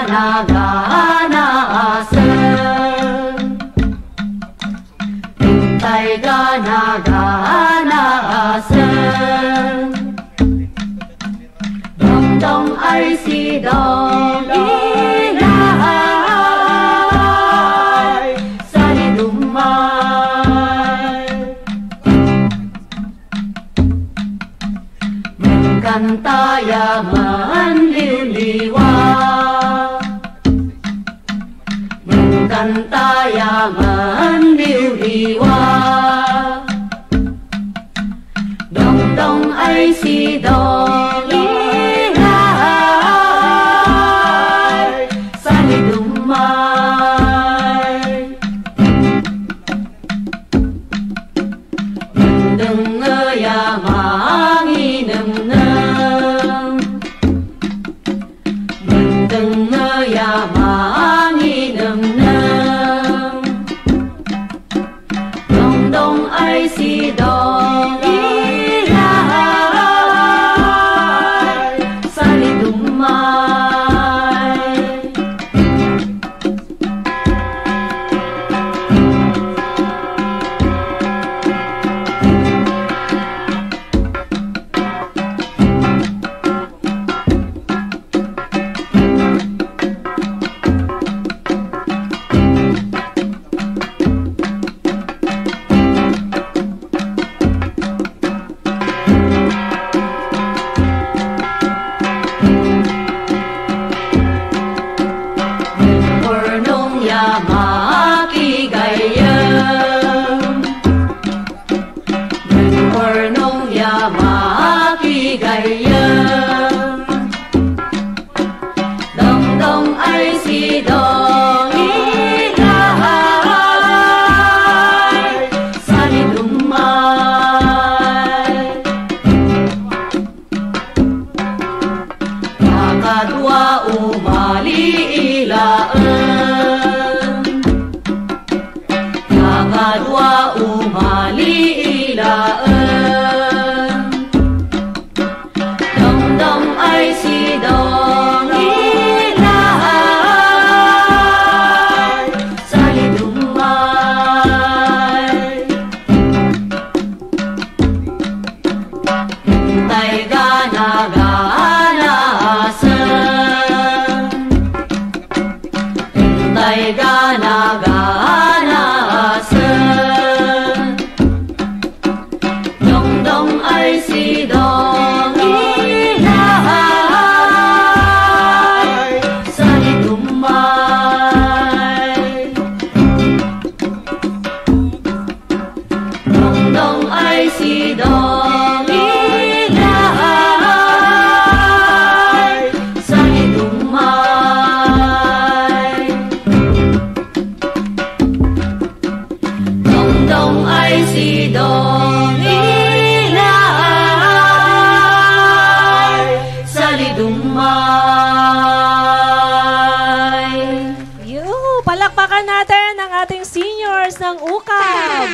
naganasan, hintay ka naganasan. Dong ay si Dong Inay sa lidumay, kantaya manliliwa, kantaya manliliwa. Dong ay si Dong Inay sa lidumay, dengaya mangineneng, dengaya mangineneng. Dong ay si Dong Inay sa lidumay, purnong yamakigayam, purnong yamakigayam. Dong ay si Dong Inay sa lidumay, kakadwa umaliilaan, kakadwa umaliilaan. Dong ay si Dong Inay sa lidumay, hintay ka naganasan, hintay ka naganasan. Dong ay si Dong Inay sa lidumay, dong ay si Dong Inay sa lidumay, dong ay si Dong Inay sa lidumay. Palakpakan natin ang ating seniors ng UKAB.